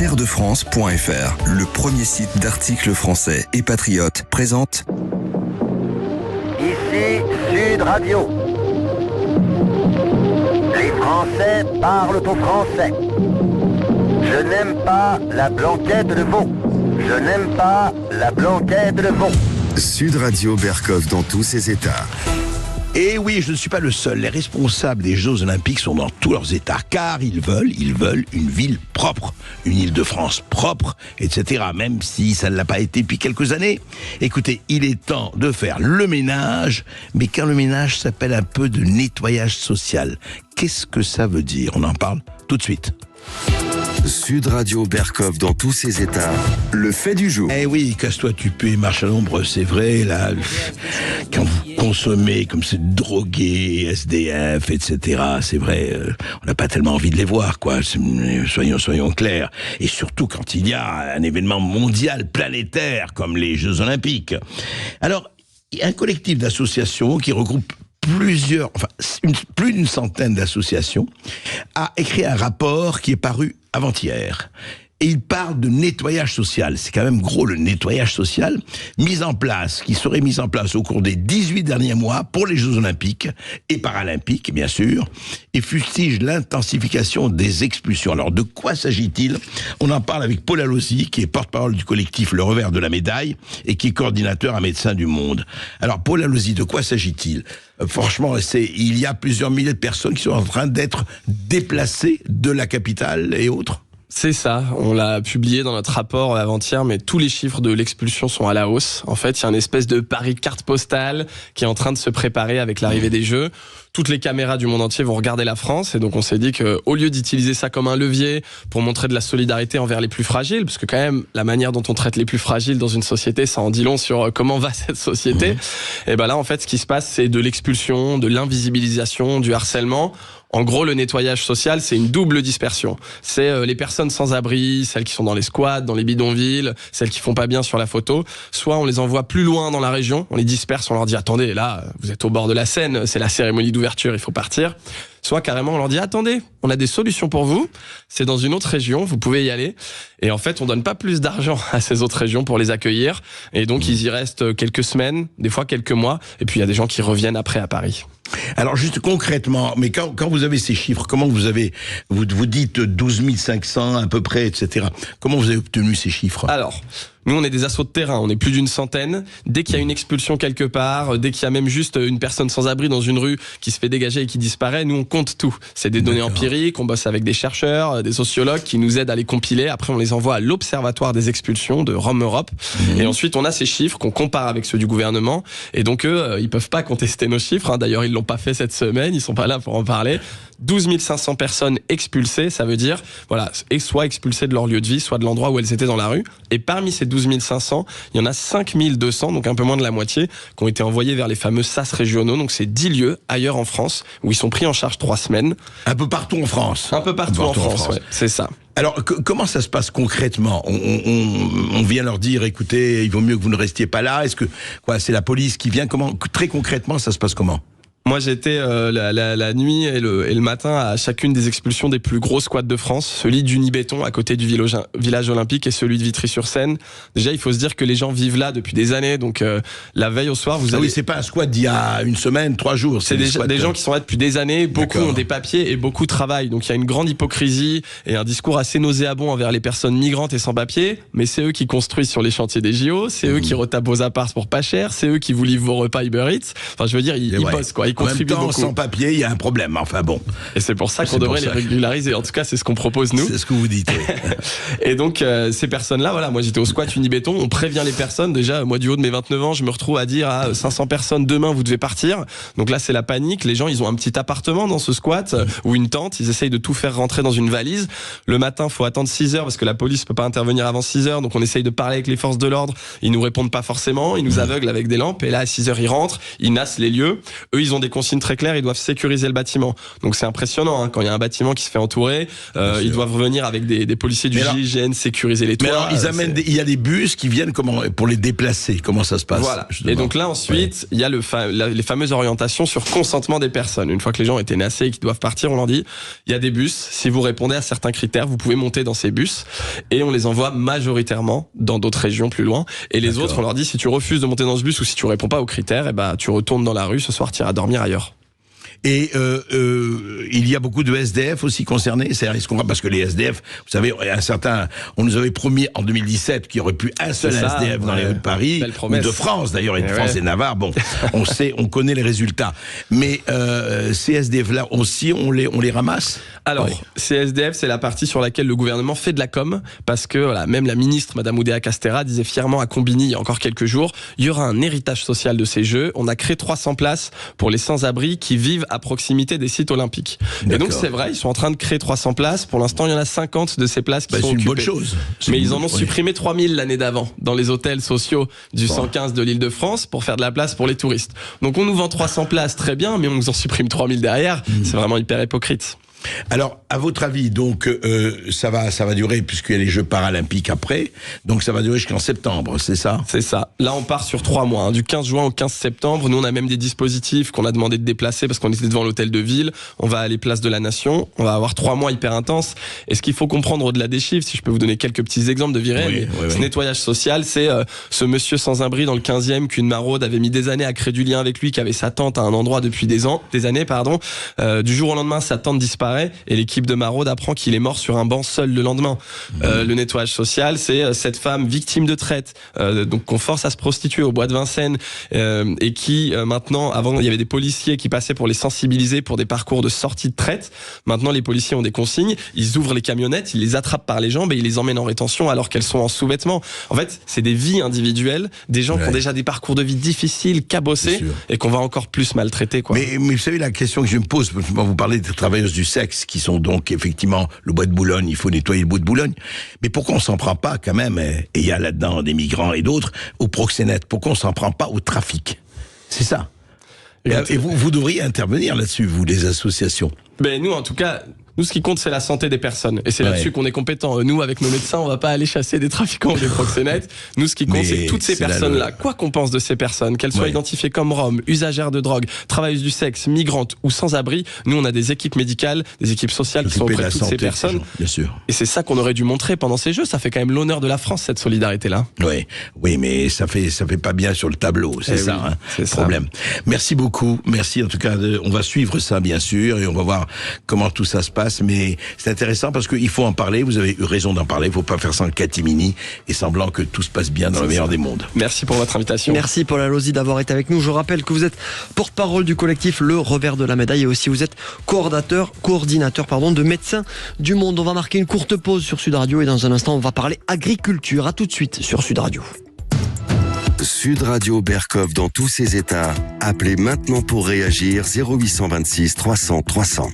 Terredefrance.fr, le premier site d'articles français et patriotes, présente Ici Sud Radio. Les Français parlent au français. Je n'aime pas la blanquette de veau. Je n'aime pas la blanquette de veau. Sud Radio Berkov dans tous ses états. Et oui, je ne suis pas le seul. Les responsables des Jeux Olympiques sont dans tous leurs états, car ils veulent une ville propre, une Île-de-France propre, etc. Même si ça ne l'a pas été depuis quelques années. Écoutez, il est temps de faire le ménage, mais quand le ménage s'appelle un peu de nettoyage social, qu'est-ce que ça veut dire? On en parle tout de suite. Sud Radio Berkov dans tous ses états, le fait du jour. Eh oui, casse-toi tu peux, marche à l'ombre, c'est vrai, là, quand vous consommez comme c'est drogué, SDF, etc., c'est vrai, on n'a pas tellement envie de les voir, quoi, soyons clairs. Et surtout quand il y a un événement mondial, planétaire, comme les Jeux Olympiques. Alors, il y a un collectif d'associations qui regroupe plus d'une centaine d'associations, a écrit un rapport qui est paru avant-hier. Et il parle de nettoyage social. C'est quand même gros, le nettoyage social qui serait mis en place au cours des 18 derniers mois pour les Jeux Olympiques et Paralympiques, bien sûr, et fustige l'intensification des expulsions. Alors, de quoi s'agit-il? On en parle avec Paul Allozy, qui est porte-parole du collectif Le Revers de la Médaille et qui est coordinateur à Médecins du Monde. Alors, Paul Allozy, de quoi s'agit-il? Franchement, il y a plusieurs milliers de personnes qui sont en train d'être déplacées de la capitale et autres. C'est ça, on l'a publié dans notre rapport avant-hier, mais tous les chiffres de l'expulsion sont à la hausse. En fait, il y a une espèce de pari de carte postale qui est en train de se préparer avec l'arrivée des Jeux. Toutes les caméras du monde entier vont regarder la France, et donc on s'est dit qu'au lieu d'utiliser ça comme un levier pour montrer de la solidarité envers les plus fragiles, parce que quand même, la manière dont on traite les plus fragiles dans une société, ça en dit long sur comment va cette société. Et ben là, en fait, ce qui se passe, c'est de l'expulsion, de l'invisibilisation, du harcèlement. En gros, le nettoyage social, c'est une double dispersion. C'est les personnes sans abri, celles qui sont dans les squats, dans les bidonvilles, celles qui font pas bien sur la photo. Soit on les envoie plus loin dans la région, on les disperse, on leur dit « Attendez, là, vous êtes au bord de la Seine, c'est la cérémonie d'ouverture, il faut partir ». Soit carrément on leur dit « Attendez, on a des solutions pour vous, c'est dans une autre région, vous pouvez y aller ». Et en fait, on donne pas plus d'argent à ces autres régions pour les accueillir. Et donc, ils y restent quelques semaines, des fois quelques mois. Et puis, il y a des gens qui reviennent après à Paris. Alors, juste concrètement, mais quand vous avez ces chiffres, comment vous dites 12 500 à peu près, etc. Comment vous avez obtenu ces chiffres? Alors, nous, on est des assos de terrain, on est plus d'une centaine. Dès qu'il y a une expulsion quelque part, dès qu'il y a même juste une personne sans abri dans une rue qui se fait dégager et qui disparaît, nous, on compte tout. C'est des données empiriques, on bosse avec des chercheurs, des sociologues qui nous aident à les compiler. Après, on les envoie à l'Observatoire des expulsions de Rome Europe. Et ensuite, on a ces chiffres qu'on compare avec ceux du gouvernement. Et donc, eux, ils peuvent pas contester nos chiffres. D'ailleurs, ils l'ont pas fait cette semaine, ils sont pas là pour en parler. 12 500 personnes expulsées, ça veut dire, voilà, soit expulsées de leur lieu de vie, soit de l'endroit où elles étaient dans la rue. Et parmi ces 12 500, il y en a 5 200, donc un peu moins de la moitié, qui ont été envoyés vers les fameux SAS régionaux. Donc c'est 10 lieux ailleurs en France où ils sont pris en charge 3 semaines. Un peu partout en France. Un peu partout en France, ouais, c'est ça. Alors, comment ça se passe concrètement? On vient leur dire, écoutez, il vaut mieux que vous ne restiez pas là. Est-ce que, c'est la police qui vient? Très concrètement, ça se passe comment? Moi, j'étais la nuit et le matin à chacune des expulsions des plus gros squats de France, celui du Nid-Béton à côté du village olympique et celui de Vitry-sur-Seine. Déjà, il faut se dire que les gens vivent là depuis des années, donc la veille au soir, vous allez... oui, c'est pas un squat d'il y a une semaine, 3 jours. C'est des gens qui sont là depuis des années, beaucoup ont des papiers et beaucoup travaillent. Donc il y a une grande hypocrisie et un discours assez nauséabond envers les personnes migrantes et sans papiers, mais c'est eux qui construisent sur les chantiers des JO, c'est eux qui retapent vos apparts pour pas cher, c'est eux qui vous livrent vos repas Uber Eats. Enfin, je veux dire, ils bossent, quoi. En même temps, beaucoup. Sans papier, il y a un problème. Enfin bon. Et c'est pour ça qu'on devrait les régulariser. En tout cas, c'est ce qu'on propose nous. C'est ce que vous dites. Et donc, ces personnes-là, voilà, moi j'étais au squat Unibéton, on prévient les personnes. Déjà, moi du haut de mes 29 ans, je me retrouve à dire à 500 personnes, demain vous devez partir. Donc là, c'est la panique. Les gens, ils ont un petit appartement dans ce squat ou une tente. Ils essayent de tout faire rentrer dans une valise. Le matin, faut attendre 6 heures parce que la police peut pas intervenir avant 6 heures. Donc on essaye de parler avec les forces de l'ordre. Ils nous répondent pas forcément. Ils nous aveuglent avec des lampes. Et là, à 6 heures, ils rentrent. Ils nassent les lieux. Eux, ils ont des consignes très claires, ils doivent sécuriser le bâtiment. Donc c'est impressionnant, hein, quand il y a un bâtiment qui se fait entourer, ils doivent revenir avec des policiers du GIGN sécuriser les toits. Mais alors, ils amènent il y a des bus qui viennent pour les déplacer. Comment ça se passe? Voilà. Et donc là, ensuite, il y a les fameuses orientations sur consentement des personnes. Une fois que les gens ont été nassés et qu'ils doivent partir, on leur dit, il y a des bus. Si vous répondez à certains critères, vous pouvez monter dans ces bus. Et on les envoie majoritairement dans d'autres régions plus loin. Et les autres, on leur dit, si tu refuses de monter dans ce bus ou si tu réponds pas aux critères, tu retournes dans la rue. Ce soir, tu iras dormir ailleurs. Et il y a beaucoup de SDF aussi concernés. Parce que les SDF, vous savez, on nous avait promis en 2017 qu'il y aurait plus un seul SDF dans les rues de Paris, ou de France d'ailleurs, et de France et Navarre. Bon, on connaît les résultats. Mais ces SDF-là aussi, on les ramasse. Alors, ces SDF, c'est la partie sur laquelle le gouvernement fait de la com, parce que voilà, même la ministre, Madame Oudéa Castéra, disait fièrement à Combini il y a encore quelques jours, il y aura un héritage social de ces Jeux. On a créé 300 places pour les sans-abri qui vivent à proximité des sites olympiques. Et donc c'est vrai, ils sont en train de créer 300 places. Pour l'instant, il y en a 50 de ces places qui sont occupées. C'est une bonne chose. Mais ils en ont supprimé 3000 l'année d'avant dans les hôtels sociaux du 115 de l'Île-de-France pour faire de la place pour les touristes. Donc on nous vend 300 places, très bien, mais on nous en supprime 3000 derrière. C'est vraiment hyper hypocrite. Alors, à votre avis, donc ça va durer, puisqu'il y a les Jeux paralympiques après, donc ça va durer jusqu'en septembre, c'est ça? C'est ça. Là, on part sur 3 mois, hein, du 15 juin au 15 septembre. Nous, on a même des dispositifs qu'on a demandé de déplacer parce qu'on était devant l'hôtel de ville. On va aller place de la Nation. On va avoir 3 mois hyper intenses. Et ce qu'il faut comprendre au-delà des chiffres, si je peux vous donner quelques petits exemples de virées, ce nettoyage social, c'est ce monsieur sans-abri dans le 15e qu'une maraude avait mis des années à créer du lien avec lui, qui avait sa tante à un endroit depuis des années. Du jour au lendemain, sa tante disparaît et l'équipe de maraude apprend qu'il est mort sur un banc seul le lendemain. Le nettoyage social, c'est cette femme victime de traite, donc qu'on force à se prostituer au bois de Vincennes, et qui maintenant, avant il y avait des policiers qui passaient pour les sensibiliser pour des parcours de sortie de traite. Maintenant les policiers ont des consignes, ils ouvrent les camionnettes, ils les attrapent par les jambes et ils les emmènent en rétention alors qu'elles sont en sous-vêtements. En fait, c'est des vies individuelles, des gens qui ont déjà des parcours de vie difficiles, cabossés, et qu'on va encore plus maltraiter, quoi. Mais vous savez, la question que je me pose, vous parlez des travailleuses du sexe qui sont donc effectivement le bois de Boulogne, il faut nettoyer le bois de Boulogne. Mais pourquoi on s'en prend pas quand même, et il y a là-dedans des migrants et d'autres, au proxénète? Pourquoi on s'en prend pas au trafic? C'est ça. Et vous devriez intervenir là-dessus, vous, les associations. Ben nous, en tout cas, nous, ce qui compte, c'est la santé des personnes. Et c'est là-dessus qu'on est compétent. Nous, avec nos médecins, on va pas aller chasser des trafiquants ou des proxénètes. Nous, ce qui compte, c'est que toutes ces personnes-là, quoi qu'on pense de ces personnes, qu'elles soient identifiées comme roms, usagères de drogue, travailleuses du sexe, migrantes ou sans-abri, nous, on a des équipes médicales, des équipes sociales qui sont auprès de toutes ces personnes. Bien sûr. Et c'est ça qu'on aurait dû montrer pendant ces Jeux. Ça fait quand même l'honneur de la France, cette solidarité-là. Oui, mais ça fait pas bien sur le tableau. C'est ça, le problème. Merci beaucoup. Merci, en tout cas, on va suivre ça, bien sûr, et on va voir comment tout ça se passe. Mais c'est intéressant parce qu'il faut en parler. Vous avez eu raison d'en parler. Il ne faut pas faire ça en catimini et semblant que tout se passe bien dans le meilleur des mondes. Merci pour votre invitation. Merci Paul Alozzi d'avoir été avec nous. Je rappelle que vous êtes porte-parole du collectif Le Revers de la Médaille et aussi vous êtes coordinateur de Médecins du Monde. On va marquer une courte pause sur Sud Radio et dans un instant on va parler agriculture. À tout de suite sur Sud Radio. Sud Radio Berkov dans tous ses états. Appelez maintenant pour réagir 0826 300 300.